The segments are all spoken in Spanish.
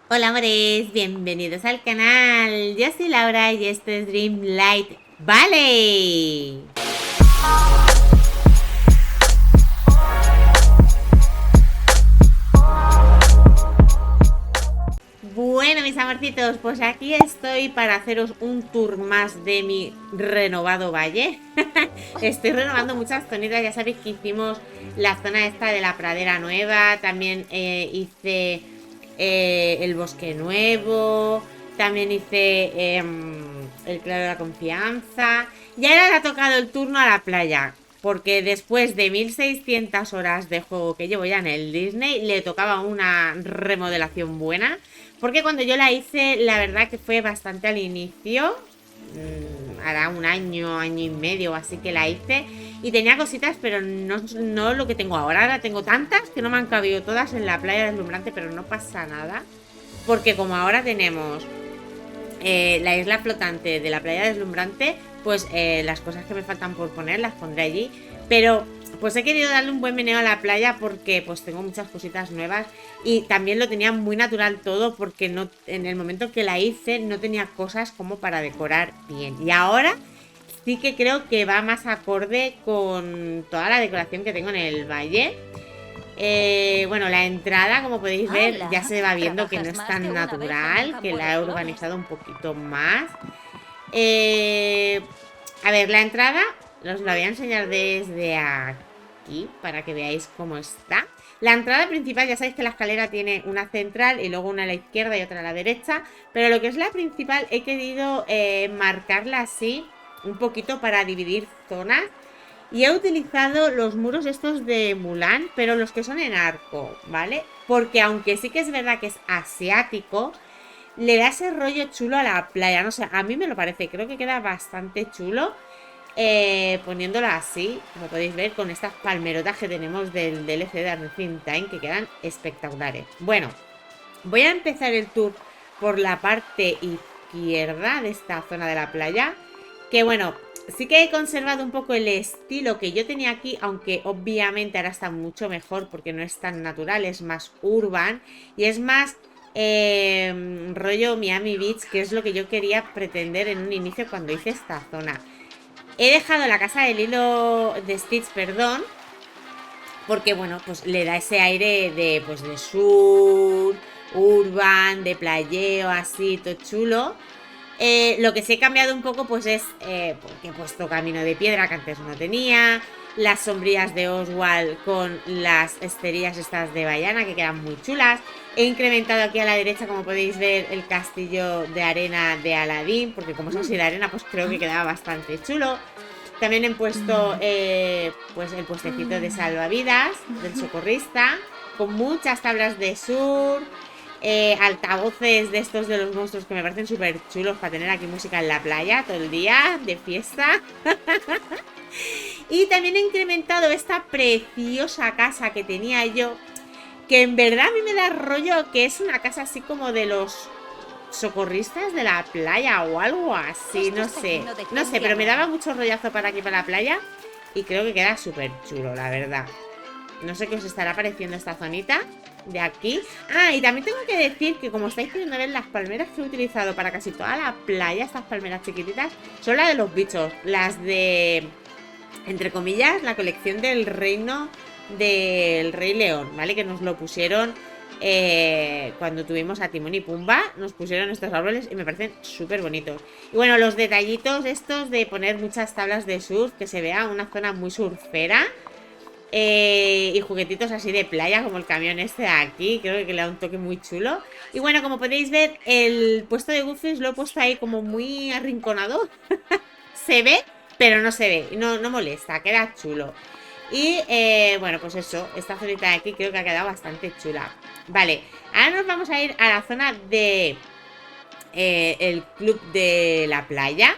Hola amores, bienvenidos al canal. Yo soy Laura y esto es Dreamlight Valley. Bueno, mis amorcitos, pues aquí estoy para haceros un tour más de mi renovado valle. Estoy renovando muchas zonitas, ya sabéis que hicimos la zona esta de la pradera nueva, también hice el bosque nuevo, también hice el claro de la confianza. Y ahora le ha tocado el turno a la playa, porque después de 1600 horas de juego que llevo ya en el Disney, le tocaba una remodelación buena. Porque cuando yo la hice, la verdad que fue bastante al inicio. Hará un año, año y medio, así que la hice. Y tenía cositas, pero no lo que tengo ahora. Ahora tengo tantas que no me han cabido todas en la playa deslumbrante, pero no pasa nada. Porque como ahora tenemos la isla flotante de la playa deslumbrante, pues las cosas que me faltan por poner las pondré allí. Pero pues he querido darle un buen meneo a la playa porque pues tengo muchas cositas nuevas y también lo tenía muy natural todo porque no, en el momento que la hice no tenía cosas como para decorar bien. Y ahora sí que creo que va más acorde con toda la decoración que tengo en el valle. Bueno, la entrada, como podéis ver, ya ¡Hala! se va viendo que no ¿Trabajas es más de tan una vez en un natural, que campo de la he flores? urbanizado un poquito más. Eh, a ver, la entrada os la voy a enseñar desde aquí para que veáis cómo está. La entrada principal, ya sabéis que la escalera tiene una central y luego una a la izquierda y otra a la derecha, pero lo que es la principal he querido marcarla así un poquito para dividir zonas y he utilizado los muros estos de Mulan, pero los que son en arco, ¿vale? Porque aunque sí que es verdad que es asiático, le da ese rollo chulo a la playa. No sé, a mí me lo parece. Creo que queda bastante chulo. Poniéndolo así, como podéis ver, con estas palmerotas que tenemos del DLC de Adventure Time, que quedan espectaculares. Bueno, voy a empezar el tour por la parte izquierda de esta zona de la playa. Que bueno, sí que he conservado un poco el estilo que yo tenía aquí, aunque obviamente ahora está mucho mejor porque no es tan natural, es más urban y es más rollo Miami Beach, que es lo que yo quería pretender en un inicio cuando hice esta zona. He dejado la casa de Lilo de Stitch, perdón, porque bueno, pues le da ese aire de pues de sur, urban, de playeo, así, todo chulo. Lo que sí he cambiado un poco pues es porque he puesto camino de piedra que antes no tenía, las sombrillas de Oswald con las esterías estas de Bayana que quedan muy chulas. He incrementado aquí a la derecha, como podéis ver, el castillo de arena de Aladdin, porque como es así de arena, pues creo que quedaba bastante chulo. También he puesto pues el puestecito de salvavidas del socorrista, con muchas tablas de sur, altavoces de estos de los monstruos que me parecen súper chulos para tener aquí música en la playa todo el día de fiesta. Y también he incrementado esta preciosa casa que tenía yo, que en verdad a mí me da rollo que es una casa así como de los socorristas de la playa o algo así, Esto no está sé. lleno de No sé, gente pero me daba amable. mucho rollazo para aquí, para la playa. Y creo que queda súper chulo, la verdad. No sé qué os estará pareciendo esta zonita de aquí. Ah, y también tengo que decir que como estáis pudiendo ver, las palmeras que he utilizado para casi toda la playa, estas palmeras chiquititas, son las de los bichos. Las de, entre comillas, la colección del reino del Rey León, ¿vale? Que nos lo pusieron cuando tuvimos a Timón y Pumba, nos pusieron estos árboles y me parecen súper bonitos. Y bueno, los detallitos estos de poner muchas tablas de surf, que se vea una zona muy surfera. Y juguetitos así de playa, como el camión este de aquí, creo que le da un toque muy chulo. Y bueno, como podéis ver, el puesto de Goofy lo he puesto ahí como muy arrinconado. Se ve, pero no se ve, no molesta, queda chulo. Y bueno, pues eso, esta zonita de aquí creo que ha quedado bastante chula. Vale, ahora nos vamos a ir a la zona de el club de la playa.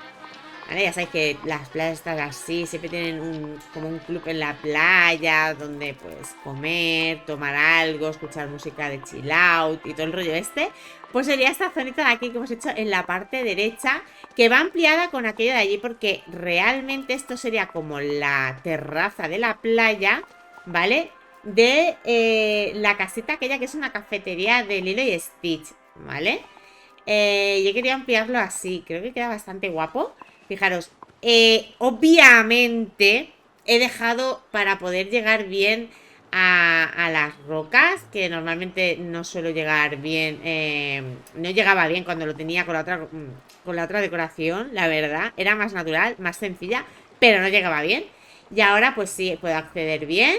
¿Vale? Ya sabéis que las playas están así, siempre tienen como un club en la playa donde pues comer, tomar algo, escuchar música de chill out y todo el rollo este. Pues sería esta zonita de aquí que hemos hecho en la parte derecha, que va ampliada con aquello de allí porque realmente esto sería como la terraza de la playa, ¿vale? De la casita aquella que es una cafetería de Lilo y Stitch. ¿vale? Yo quería ampliarlo así, creo que queda bastante guapo. Fijaros, obviamente he dejado para poder llegar bien a las rocas, que normalmente no suelo llegar bien, no llegaba bien cuando lo tenía con la otra decoración, la verdad, era más natural, más sencilla, pero no llegaba bien. Y ahora pues sí, puedo acceder bien.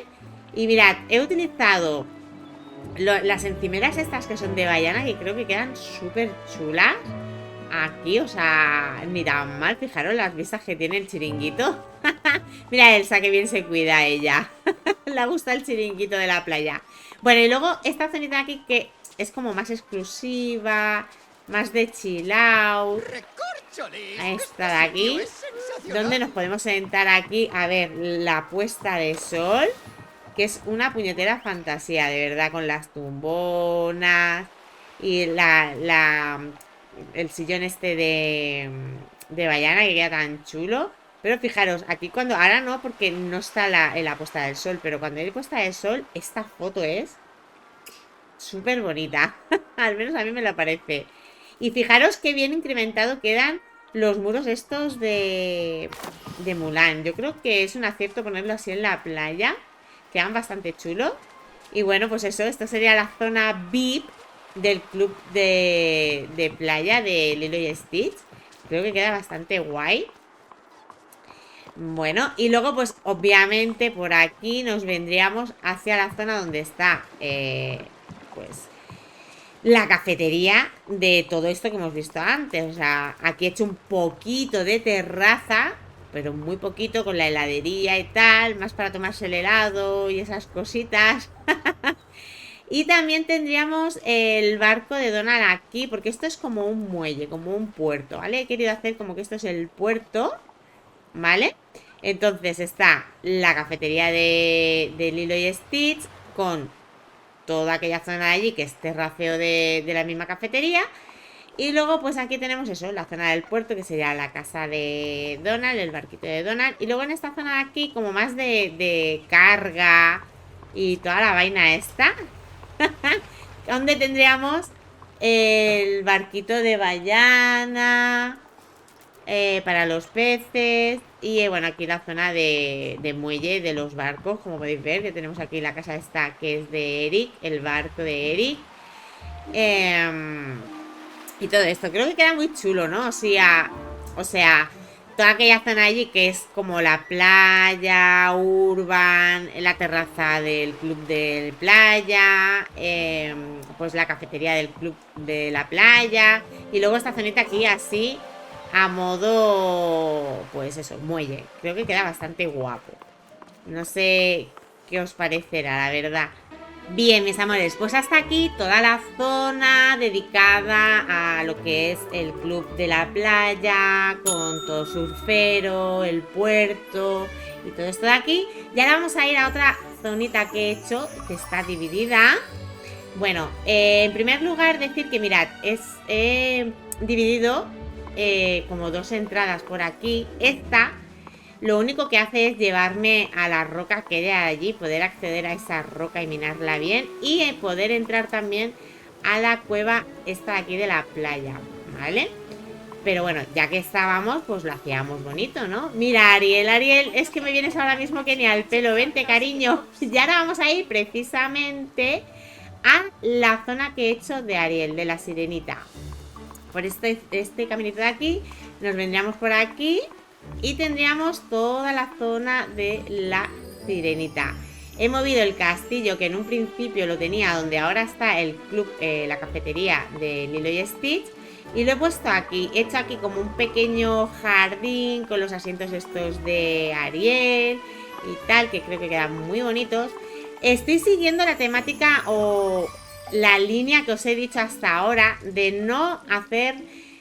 Y mirad, he utilizado las encimeras estas que son de Bayana, que creo que quedan súper chulas. Aquí, o sea, ni tan mal, fijaros las vistas que tiene el chiringuito. Mira Elsa, que bien se cuida ella. Le gusta el chiringuito de la playa. Bueno, y luego esta zonita de aquí que es como más exclusiva, más de chill out. Esta de aquí, donde nos podemos sentar aquí a ver la puesta de sol, que es una puñetera fantasía, de verdad, con las tumbonas y el sillón este de Bayana, que queda tan chulo. Pero fijaros, aquí cuando, ahora no, porque no está en la puesta del sol, pero cuando hay puesta del sol, esta foto es súper bonita. Al menos a mí me lo parece. Y fijaros qué bien incrementado quedan los muros estos de Mulan. Yo creo que es un acierto ponerlo así en la playa. Quedan bastante chulos. Y bueno, pues eso, esta sería la zona VIP del club de playa de Lilo y Stitch. Creo que queda bastante guay. Bueno, y luego pues obviamente por aquí nos vendríamos hacia la zona donde está pues la cafetería de todo esto que hemos visto antes. O sea, aquí he hecho un poquito de terraza, pero muy poquito, con la heladería y tal, más para tomarse el helado y esas cositas. Y también tendríamos el barco de Donald aquí, porque esto es como un muelle, como un puerto, ¿vale? He querido hacer como que esto es el puerto, ¿vale? Entonces está la cafetería de Lilo y Stitch con toda aquella zona de allí que es terraceo de la misma cafetería. Y luego pues aquí tenemos eso, la zona del puerto, que sería la casa de Donald, el barquito de Donald. Y luego en esta zona de aquí como más de carga y toda la vaina esta, donde tendríamos el barquito de Bayana, para los peces. Y bueno, aquí la zona de muelle de los barcos, como podéis ver, que tenemos aquí la casa esta que es de Eric, el barco de Eric. Y todo esto, creo que queda muy chulo, ¿no? O sea, toda aquella zona allí que es como la playa, urban, la terraza del club de playa, pues la cafetería del club de la playa. Y luego esta zonita aquí así, a modo, pues eso, muelle. Creo que queda bastante guapo. No sé qué os parecerá, la verdad. Bien, mis amores, pues hasta aquí toda la zona dedicada a lo que es el club de la playa, con todo surfero, el puerto y todo esto de aquí. Y ahora vamos a ir a otra zonita que he hecho, que está dividida. Bueno, en primer lugar decir que mirad, he dividido como dos entradas por aquí. Esta lo único que hace es llevarme a la roca que hay allí, poder acceder a esa roca y minarla bien, y poder entrar también a la cueva esta de aquí de la playa, ¿vale? Pero bueno, ya que estábamos, pues lo hacíamos bonito, ¿no? Mira, Ariel, es que me vienes ahora mismo que ni al pelo, vente, cariño. Y ahora vamos a ir precisamente a la zona que he hecho de Ariel, de la sirenita. Por este caminito de aquí, nos vendríamos por aquí y tendríamos toda la zona de la sirenita. He movido el castillo, que en un principio lo tenía donde ahora está el club, la cafetería de Lilo y Stitch, y lo he puesto aquí. He hecho aquí como un pequeño jardín con los asientos estos de Ariel y tal, que creo que quedan muy bonitos. Estoy siguiendo la temática o la línea que os he dicho hasta ahora de no hacer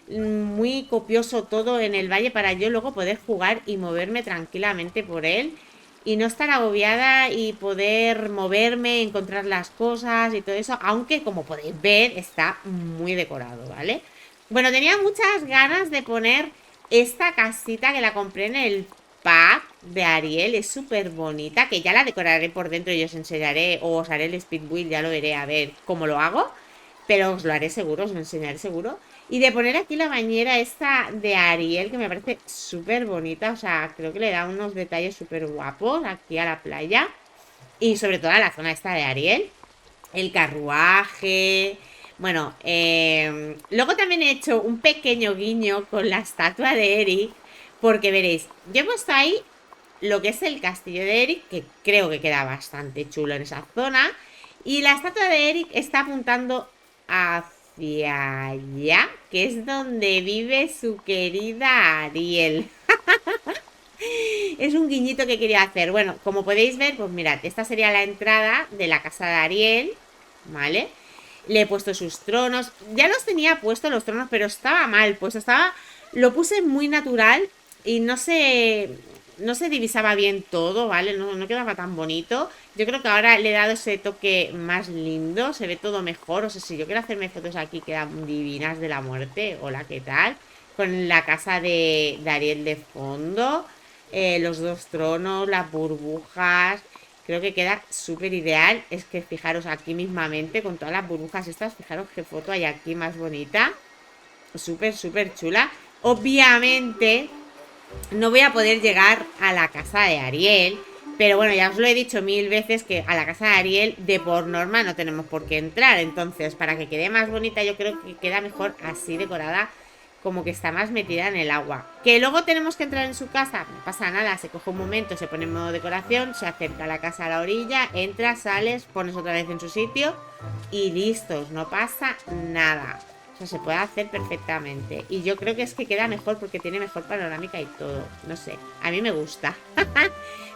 muy copioso todo en el valle, para yo luego poder jugar y moverme tranquilamente por él y no estar agobiada y poder moverme, encontrar las cosas y todo eso, aunque como podéis ver está muy decorado, ¿vale? Bueno, tenía muchas ganas de poner esta casita que la compré en el pack de Ariel, es súper bonita, que ya la decoraré por dentro y os enseñaré, o os haré el speed build, ya lo veré a ver cómo lo hago. pero os lo haré seguro, os lo enseñaré seguro. Y de poner aquí la bañera esta de Ariel, que me parece súper bonita, o sea, creo que le da unos detalles súper guapos aquí a la playa. Y sobre todo a la zona esta de Ariel. El carruaje. Bueno, luego también he hecho un pequeño guiño con la estatua de Eric. Porque veréis, yo he puesto ahí lo que es el castillo de Eric, que creo que queda bastante chulo en esa zona. Y la estatua de Eric está apuntando hacia allá, que es donde vive su querida Ariel. Es un guiñito que quería hacer. Bueno, como podéis ver, pues mirad, esta sería la entrada de la casa de Ariel, ¿vale? Le he puesto sus tronos. Ya los tenía puestos los tronos, pero estaba mal puesto. Lo puse muy natural y no se divisaba bien todo, ¿vale? No quedaba tan bonito. Yo creo que ahora le he dado ese toque más lindo. Se ve todo mejor. O sea, si yo quiero hacerme fotos aquí, quedan divinas de la muerte. Hola, ¿qué tal? Con la casa de Ariel de fondo. Los dos tronos, las burbujas. Creo que queda súper ideal. Es que fijaros aquí mismamente con todas las burbujas estas. Fijaros qué foto hay aquí más bonita. Súper, súper chula. Obviamente no voy a poder llegar a la casa de Ariel. Pero bueno, ya os lo he dicho 1000 veces que a la casa de Ariel de por norma no tenemos por qué entrar. Entonces, para que quede más bonita, yo creo que queda mejor así decorada, como que está más metida en el agua. Que luego tenemos que entrar en su casa, no pasa nada, se coge un momento, se pone en modo decoración, se acerca a la casa a la orilla, entras, sales, pones otra vez en su sitio y listos, no pasa nada. O sea, se puede hacer perfectamente. Y yo creo que es que queda mejor porque tiene mejor panorámica y todo. No sé, a mí me gusta.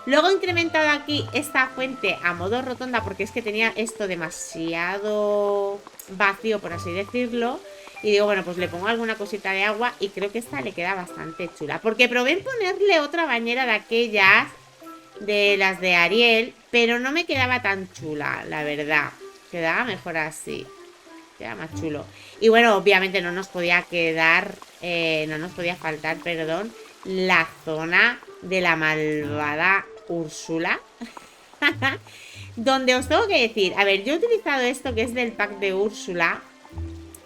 Luego he incrementado aquí esta fuente a modo rotonda porque es que tenía esto demasiado vacío, por así decirlo. Y digo, bueno, pues le pongo alguna cosita de agua y creo que esta le queda bastante chula. Porque probé en ponerle otra bañera de aquellas, de las de Ariel, pero no me quedaba tan chula, la verdad. Quedaba mejor así. Queda más chulo. Y bueno, obviamente no nos podía faltar, perdón, la zona de la malvada Úrsula. Donde os tengo que decir, a ver, yo he utilizado esto que es del pack de Úrsula.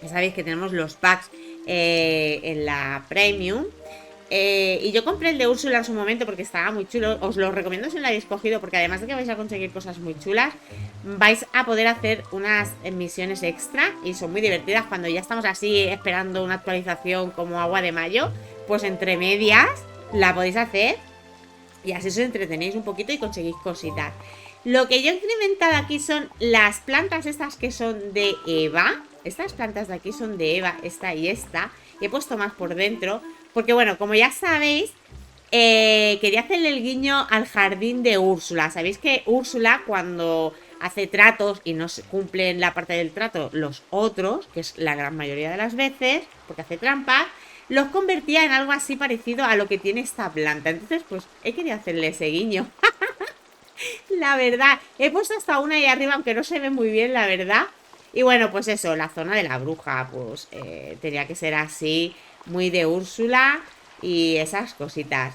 Ya sabéis que tenemos los packs en la Premium. Y yo compré el de Úrsula en su momento porque estaba muy chulo. Os lo recomiendo si lo habéis cogido, porque además de que vais a conseguir cosas muy chulas, vais a poder hacer unas misiones extra y son muy divertidas. Cuando ya estamos así esperando una actualización como agua de mayo, pues entre medias la podéis hacer y así os entretenéis un poquito y conseguís cositas. Lo que yo he incrementado aquí son las plantas estas que son de Eva. Estas plantas de aquí son de Eva, esta y esta. Y he puesto más por dentro porque bueno, como ya sabéis, quería hacerle el guiño al jardín de Úrsula. Sabéis que Úrsula, cuando hace tratos y no se cumplen la parte del trato los otros, que es la gran mayoría de las veces, porque hace trampas, los convertía en algo así parecido a lo que tiene esta planta. Entonces, pues he querido hacerle ese guiño. La verdad, he puesto hasta una ahí arriba, aunque no se ve muy bien, la verdad. Y bueno, pues eso, la zona de la bruja, pues tenía que ser así, muy de Úrsula y esas cositas.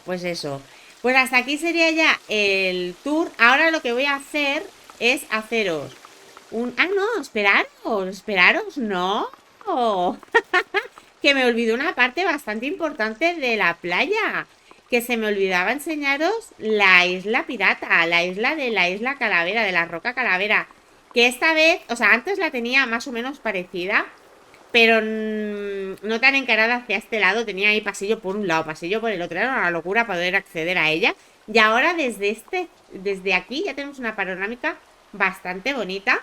Pues eso. Pues hasta aquí sería ya el tour. Ahora lo que voy a hacer es haceros un... Ah, no, esperaros, no. Que me olvidó una parte bastante importante de la playa. Que se me olvidaba enseñaros la isla pirata, la isla Calavera, de la Roca Calavera. Que esta vez, o sea, antes la tenía más o menos parecida, pero no tan encarada hacia este lado. Tenía ahí pasillo por un lado, pasillo por el otro. Era una locura poder acceder a ella. Y ahora desde aquí ya tenemos una panorámica bastante bonita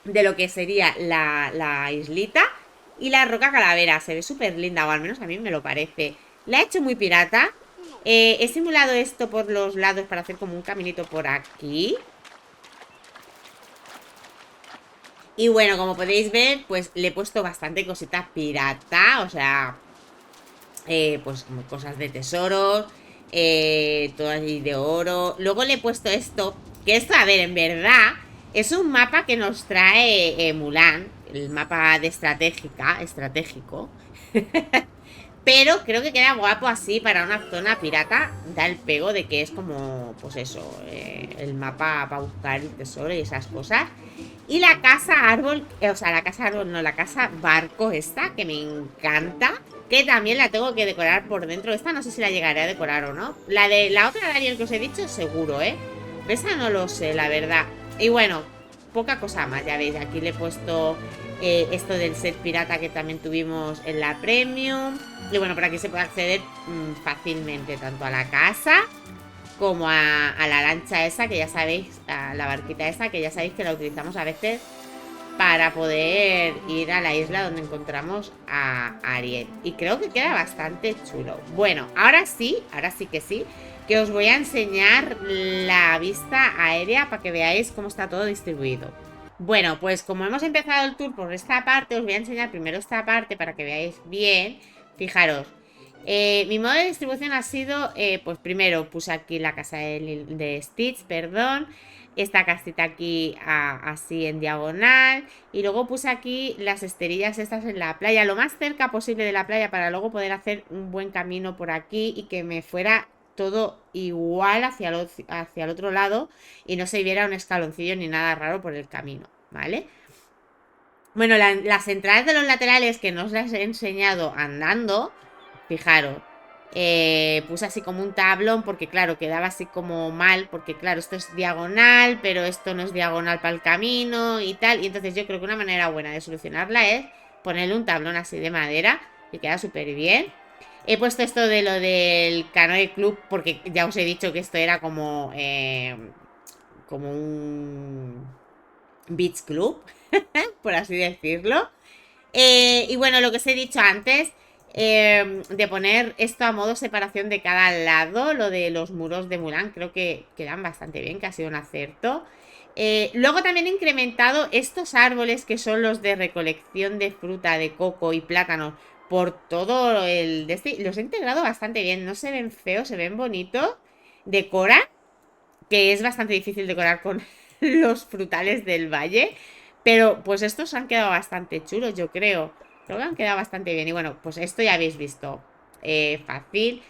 de lo que sería la islita y la Roca Calavera. Se ve súper linda, o al menos a mí me lo parece. La he hecho muy pirata. He simulado esto por los lados para hacer como un caminito por aquí. Y bueno, como podéis ver, pues le he puesto bastante cositas pirata. O sea, pues como cosas de tesoros, todas de oro. Luego le he puesto esto, que esto, a ver, en verdad es un mapa que nos trae Mulan, el mapa de estratégico. Pero creo que queda guapo así para una zona pirata. Da el pego de que es como, pues eso, el mapa para buscar el tesoro y esas cosas. Y la casa árbol, o sea, la casa árbol, no, la casa barco esta, que me encanta. Que también la tengo que decorar por dentro. Esta no sé si la llegaré a decorar o no. La de la otra de Ariel que os he dicho, seguro, ¿eh? Esa no lo sé, la verdad. Y bueno, poca cosa más, ya veis. Aquí le he puesto esto del set pirata que también tuvimos en la Premium. Y bueno, por aquí se puede acceder fácilmente tanto a la casa como a la lancha esa, que ya sabéis, a la barquita esa, que ya sabéis que la utilizamos a veces para poder ir a la isla donde encontramos a Ariel. Y creo que queda bastante chulo. Bueno, ahora sí que sí, que os voy a enseñar la vista aérea para que veáis cómo está todo distribuido. Bueno, pues como hemos empezado el tour por esta parte, os voy a enseñar primero esta parte para que veáis bien. Fijaros, mi modo de distribución ha sido, pues primero puse aquí la casa de Stitch, perdón. Esta casita aquí así en diagonal. Y luego puse aquí las esterillas estas en la playa, lo más cerca posible de la playa para luego poder hacer un buen camino por aquí y que me fuera todo igual hacia el otro lado y no se viera un escaloncillo ni nada raro por el camino, ¿vale? Bueno, las entradas de los laterales que no os las he enseñado andando, fijaros, puse así como un tablón porque claro, quedaba así como mal, porque claro, esto es diagonal, pero esto no es diagonal para el camino y tal. Y entonces yo creo que una manera buena de solucionarla es ponerle un tablón así de madera, que queda súper bien. He puesto esto de lo del canoe club porque ya os he dicho que esto era como un beach club, por así decirlo. Y bueno, lo que os he dicho antes, de poner esto a modo separación de cada lado, lo de los muros de Mulan, creo que quedan bastante bien, que ha sido un acierto. Luego también he incrementado estos árboles que son los de recolección de fruta, de coco y plátanos por todo el... los he integrado bastante bien, no se ven feos, se ven bonitos. Decora, que es bastante difícil decorar con los frutales del valle. Pero pues estos han quedado bastante chulos, yo creo. Creo que han quedado bastante bien. Y bueno, pues esto ya habéis visto. Fácil.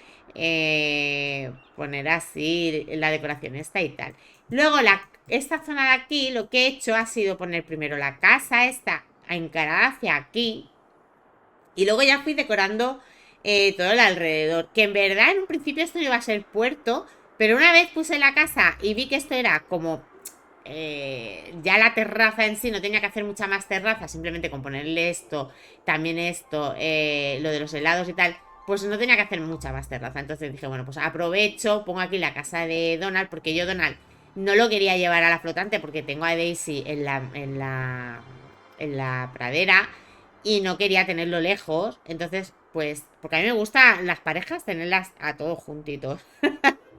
Poner así la decoración esta y tal. Luego esta zona de aquí lo que he hecho ha sido poner primero la casa esta encarada hacia aquí. Y luego ya fui decorando todo el alrededor. Que en verdad en un principio esto iba a ser puerto. Pero una vez puse la casa y vi que esto era como ya la terraza en sí, no tenía que hacer mucha más terraza, simplemente con ponerle esto, también esto, lo de los helados y tal, pues no tenía que hacer mucha más terraza. Entonces dije, bueno, pues aprovecho, pongo aquí la casa de Donald, porque yo Donald no lo quería llevar a la flotante porque tengo a Daisy en la pradera y no quería tenerlo lejos. Entonces, pues, porque a mí me gustan las parejas tenerlas a todos juntitos.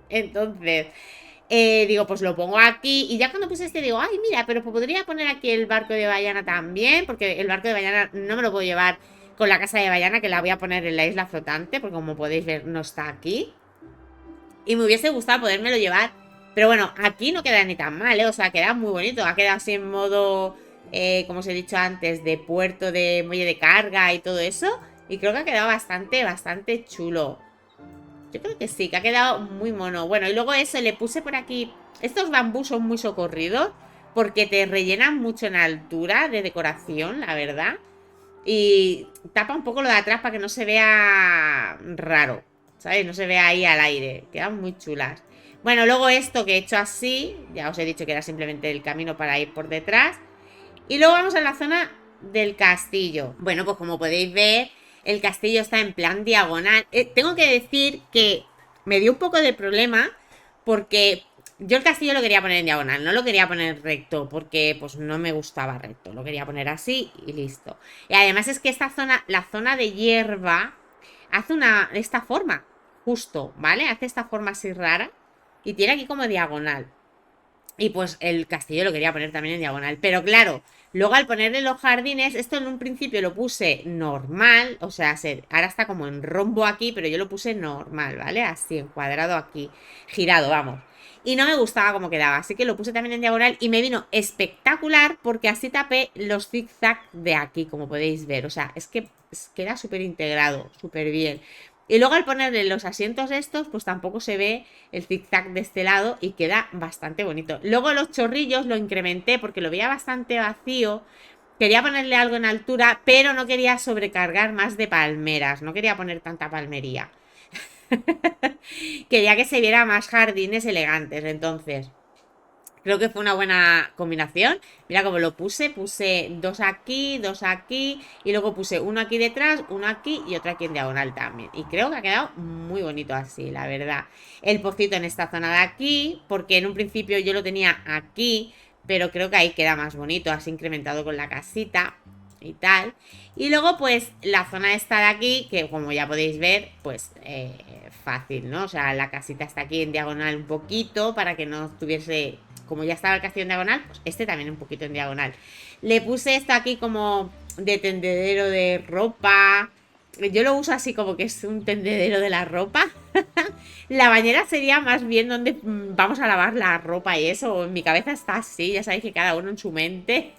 Entonces, digo, pues lo pongo aquí. Y ya cuando puse este digo, ay, mira, pero podría poner aquí el barco de Bayana también. Porque el barco de Bayana no me lo puedo llevar con la casa de Bayana, que la voy a poner en la isla flotante. Porque como podéis ver, no está aquí. Y me hubiese gustado podérmelo llevar. Pero bueno, aquí no queda ni tan mal, ¿eh? O sea, queda muy bonito. Ha quedado así en modo, como os he dicho antes, de puerto, de muelle de carga y todo eso. Y creo que ha quedado bastante, bastante chulo. Yo creo que sí, que ha quedado muy mono. Bueno, y luego eso, le puse por aquí... Estos bambús son muy socorridos porque te rellenan mucho en altura de decoración, la verdad. Y tapa un poco lo de atrás para que no se vea raro, ¿sabes? No se vea ahí al aire. Quedan muy chulas. Bueno, luego esto que he hecho así, ya os he dicho que era simplemente el camino para ir por detrás. Y luego vamos a la zona del castillo. Bueno, pues como podéis ver, el castillo está en plan diagonal. Tengo que decir que me dio un poco de problema porque yo el castillo lo quería poner en diagonal, no lo quería poner recto porque pues no me gustaba recto. Lo quería poner así y listo. Y además es que esta zona, la zona de hierba, hace esta forma, justo, ¿vale? Hace esta forma así rara y tiene aquí como diagonal. Y pues el castillo lo quería poner también en diagonal. Pero claro, luego al ponerle los jardines, esto en un principio lo puse normal. O sea, ahora está como en rombo aquí, pero yo lo puse normal, ¿vale? Así, encuadrado aquí, girado, vamos. Y no me gustaba cómo quedaba, así que lo puse también en diagonal y me vino espectacular porque así tapé los zigzags de aquí, como podéis ver. O sea, es que queda súper integrado, súper bien. Y luego al ponerle los asientos estos, pues tampoco se ve el zigzag de este lado y queda bastante bonito. Luego los chorrillos lo incrementé porque lo veía bastante vacío. Quería ponerle algo en altura, pero no quería sobrecargar más de palmeras. No quería poner tanta palmería. Quería que se viera más jardines elegantes. Entonces, creo que fue una buena combinación. Mira cómo lo puse dos aquí y luego puse uno aquí detrás, uno aquí y otro aquí en diagonal también. Y creo que ha quedado muy bonito así, la verdad. El pocito en esta zona de aquí, porque en un principio yo lo tenía aquí, pero creo que ahí queda más bonito, así incrementado con la casita y tal. Y luego pues la zona esta de aquí, que como ya podéis ver, pues fácil, ¿no? O sea, la casita está aquí en diagonal un poquito para que no estuviese, como ya estaba el castillo en diagonal, pues este también un poquito en diagonal. Le puse esto aquí como de tendedero de ropa. Yo lo uso así como que es un tendedero de la ropa. La bañera sería más bien donde vamos a lavar la ropa y eso. En mi cabeza está así, ya sabéis que cada uno en su mente.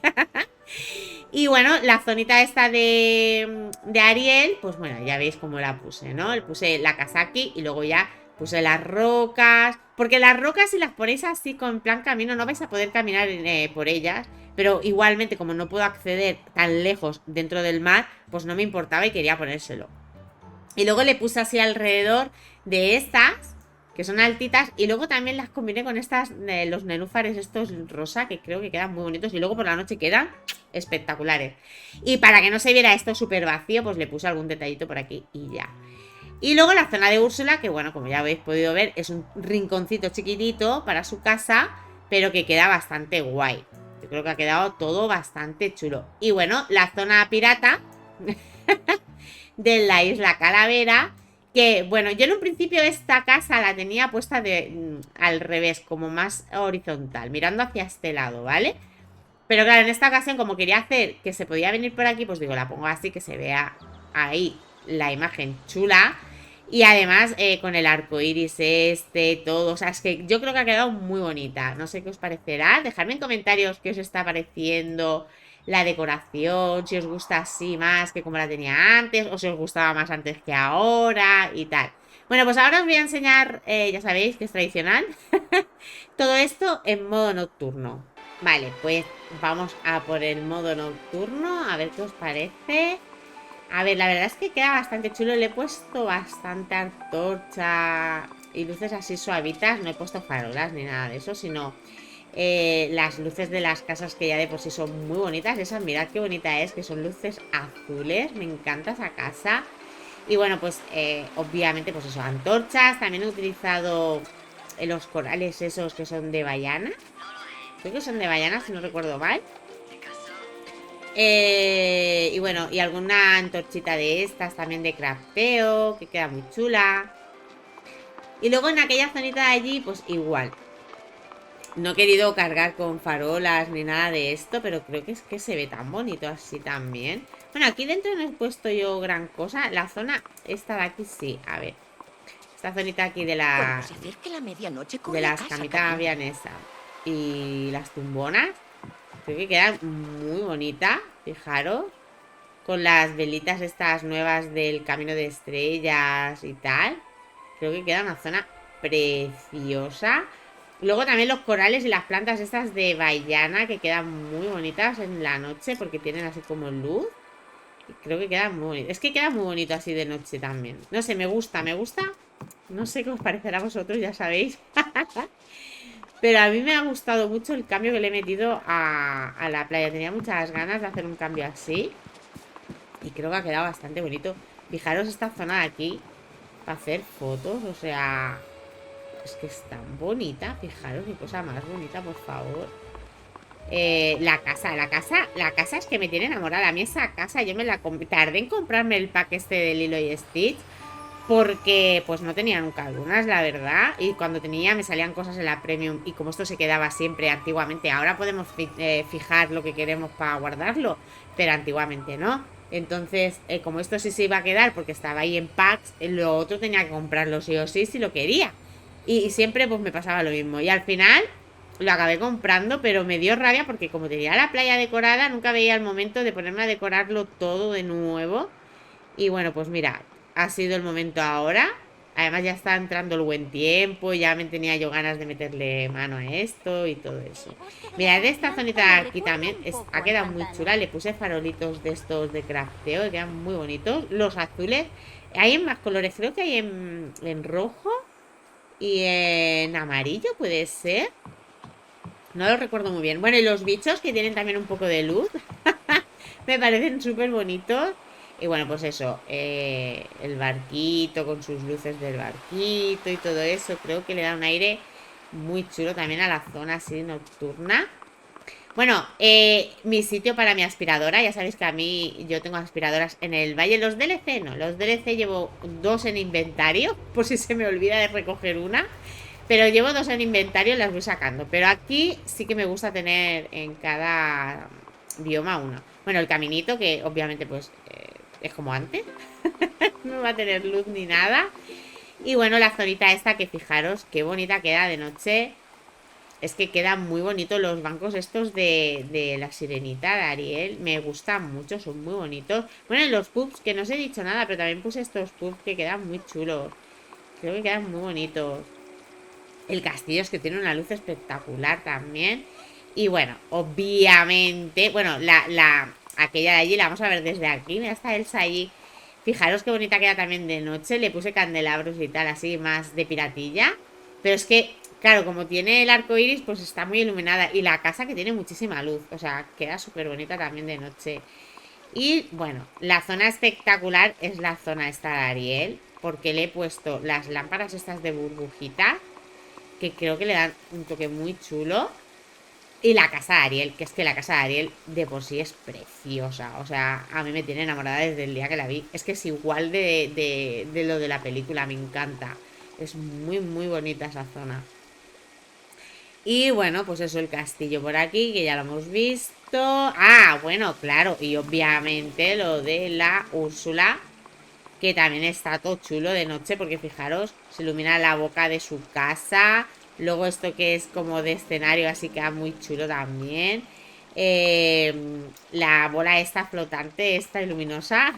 Y bueno, la zonita esta de Ariel, pues bueno, ya veis cómo la puse, ¿no? Le puse la casa aquí y luego ya puse las rocas. Porque las rocas, si las ponéis así con plan camino, no vais a poder caminar por ellas. Pero igualmente, como no puedo acceder tan lejos dentro del mar, pues no me importaba y quería ponérselo. Y luego le puse así alrededor de estas, que son altitas. Y luego también las combiné con estas, los nenúfares estos rosa, que creo que quedan muy bonitos. Y luego por la noche quedan espectaculares. Y para que no se viera esto súper vacío, pues le puse algún detallito por aquí y ya. Y luego la zona de Úrsula, que bueno, como ya habéis podido ver, es un rinconcito chiquitito para su casa, pero que queda bastante guay. Yo creo que ha quedado todo bastante chulo. Y bueno, la zona pirata de la isla Calavera, que bueno, yo en un principio esta casa la tenía puesta al revés, como más horizontal, mirando hacia este lado, ¿vale? Pero claro, en esta ocasión, como quería hacer que se podía venir por aquí, pues digo, la pongo así, que se vea ahí la imagen chula. Y además con el arco iris este, todo. O sea, es que yo creo que ha quedado muy bonita. No sé qué os parecerá. Dejadme en comentarios qué os está pareciendo la decoración. Si os gusta así más que como la tenía antes. O si os gustaba más antes que ahora y tal. Bueno, pues ahora os voy a enseñar, ya sabéis que es tradicional, todo esto en modo nocturno. Vale, pues vamos a por el modo nocturno, a ver qué os parece. A ver, la verdad es que queda bastante chulo. Le he puesto bastante antorcha y luces así suavitas. No he puesto farolas ni nada de eso, sino las luces de las casas que ya de por sí son muy bonitas. Esas, mirad qué bonita es, que son luces azules. Me encanta esa casa. Y bueno, pues obviamente, pues eso, antorchas. También he utilizado los corales esos que son de Bayana. Creo que son de Bayana, si no recuerdo mal. Y bueno, y alguna antorchita de estas también de crafteo, que queda muy chula. Y luego en aquella zonita de allí, pues igual. No he querido cargar con farolas ni nada de esto, pero creo que es que se ve tan bonito así también. Bueno, aquí dentro no he puesto yo gran cosa. La zona esta de aquí sí, a ver. Esta zonita aquí de las camitas vianesas y las tumbonas. Creo que queda muy bonita, fijaros. Con las velitas estas nuevas del Camino de Estrellas y tal. Creo que queda una zona preciosa. Luego también los corales y las plantas estas de Bayana, que quedan muy bonitas en la noche porque tienen así como luz. Y creo que queda muy bonito. Es que queda muy bonito así de noche también. No sé, me gusta, me gusta. No sé qué os parecerá a vosotros, ya sabéis. Pero a mí me ha gustado mucho el cambio que le he metido a la playa. Tenía muchas ganas de hacer un cambio así. Y creo que ha quedado bastante bonito. Fijaros esta zona de aquí para hacer fotos. O sea, es que es tan bonita. Fijaros qué cosa más bonita, por favor. La casa es que me tiene enamorada. A mí esa casa yo me la tardé en comprarme el pack este de Lilo y Stitch. Porque pues no tenía nunca algunas, la verdad. Y cuando tenía me salían cosas en la Premium. Y como esto se quedaba siempre antiguamente, ahora podemos fijar lo que queremos para guardarlo. Pero antiguamente no. Entonces, como esto sí se iba a quedar porque estaba ahí en packs, lo otro tenía que comprarlo sí o sí si lo quería. Y siempre pues me pasaba lo mismo. Y al final lo acabé comprando, pero me dio rabia porque como tenía la playa decorada, nunca veía el momento de ponerme a decorarlo todo de nuevo. Y bueno, pues mira, ha sido el momento ahora. Además ya está entrando el buen tiempo, ya me tenía yo ganas de meterle mano a esto y todo eso. Mirad, esta zonita de aquí también ha quedado muy chula. Le puse farolitos de estos de crafteo que quedan muy bonitos. Los azules, hay en más colores, creo que hay en rojo y en amarillo, puede ser. No lo recuerdo muy bien. Bueno, y los bichos que tienen también un poco de luz. Me parecen súper bonitos. Y bueno, pues eso, el barquito con sus luces del barquito y todo eso, creo que le da un aire muy chulo también a la zona así nocturna. Bueno, mi sitio para mi aspiradora, ya sabéis que a mí yo tengo aspiradoras en el valle. Los DLC no, los DLC llevo dos en inventario, por si se me olvida de recoger una. Pero llevo dos en inventario y las voy sacando. Pero aquí sí que me gusta tener en cada bioma uno. Bueno, el caminito, que obviamente pues es como antes. No va a tener luz ni nada. Y bueno, la zonita esta que fijaros qué bonita queda de noche. Es que quedan muy bonitos los bancos estos de la sirenita de Ariel. Me gustan mucho, son muy bonitos. Bueno, y los pubs, que no os he dicho nada, pero también puse estos pubs que quedan muy chulos. Creo que quedan muy bonitos. El castillo es que tiene una luz espectacular también. Y bueno, obviamente, bueno, aquella de allí la vamos a ver desde aquí. Mira, está Elsa allí. Fijaros qué bonita queda también de noche. Le puse candelabros y tal, así más de piratilla. Pero es que, claro, como tiene el arco iris, pues está muy iluminada. Y la casa que tiene muchísima luz. O sea, queda súper bonita también de noche. Y bueno, la zona espectacular es la zona esta de Ariel. Porque le he puesto las lámparas estas de burbujita, que creo que le dan un toque muy chulo. Y la casa de Ariel, que es que la casa de Ariel de por sí es preciosa. O sea, a mí me tiene enamorada desde el día que la vi. Es que es igual de lo de la película, me encanta. Es muy, muy bonita esa zona. Y bueno, pues eso, el castillo por aquí, que ya lo hemos visto. Ah, bueno, claro, y obviamente lo de la Úrsula, que también está todo chulo de noche, porque fijaros, se ilumina la boca de su casa. Luego esto que es como de escenario, así queda muy chulo también. Eh, la bola esta flotante, esta luminosa,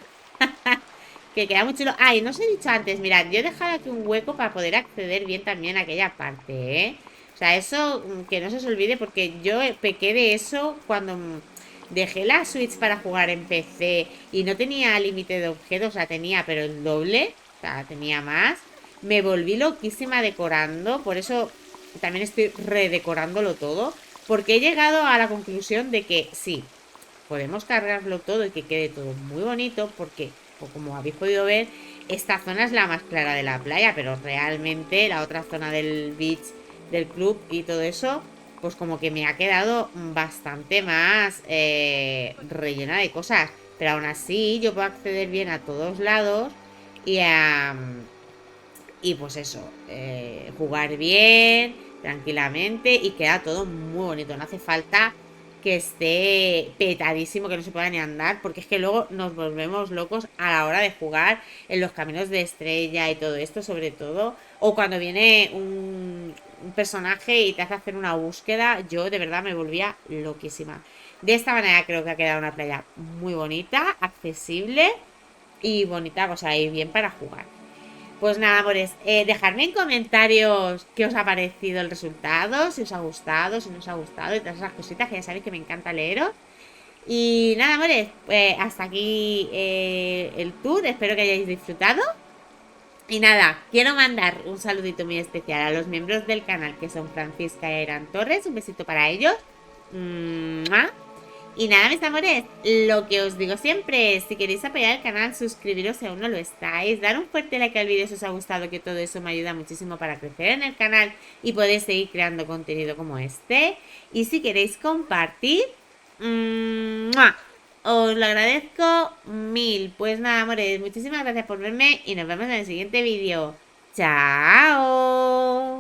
que queda muy chulo. Ay, no os he dicho antes, mirad, yo he dejado aquí un hueco para poder acceder bien también a aquella parte, ¿eh? O sea, eso que no se os olvide, porque yo pequé de eso cuando dejé la Switch para jugar en PC y no tenía límite de objetos, o sea, tenía, pero el doble, o sea, tenía más. Me volví loquísima decorando, por eso también estoy redecorándolo todo, porque he llegado a la conclusión de que sí, podemos cargarlo todo y que quede todo muy bonito, porque, como habéis podido ver, esta zona es la más clara de la playa, pero realmente la otra zona del beach, del club y todo eso, pues como que me ha quedado bastante más rellena de cosas. Pero aún así yo puedo acceder bien a todos lados y y pues eso, jugar bien, tranquilamente y queda todo muy bonito. No hace falta que esté petadísimo, que no se pueda ni andar, porque es que luego nos volvemos locos a la hora de jugar en los caminos de estrella y todo esto, sobre todo. O cuando viene un personaje y te hace hacer una búsqueda, yo de verdad me volvía loquísima. De esta manera creo que ha quedado una playa muy bonita, accesible y bonita, o sea, y bien para jugar. Pues nada, amores, dejadme en comentarios qué os ha parecido el resultado, si os ha gustado, si no os ha gustado y todas esas cositas que ya sabéis que me encanta leeros. Y nada, amores, hasta aquí el tour, espero que hayáis disfrutado. Y nada, quiero mandar un saludito muy especial a los miembros del canal, que son Francisca y Airan Torres, un besito para ellos. ¡Mua! Y nada, mis amores, lo que os digo siempre es, si queréis apoyar el canal, suscribiros si aún no lo estáis, dar un fuerte like al vídeo si os ha gustado, que todo eso me ayuda muchísimo para crecer en el canal y poder seguir creando contenido como este. Y si queréis compartir, ¡mua! Os lo agradezco mil. Pues nada, amores, muchísimas gracias por verme y nos vemos en el siguiente vídeo. ¡Chao!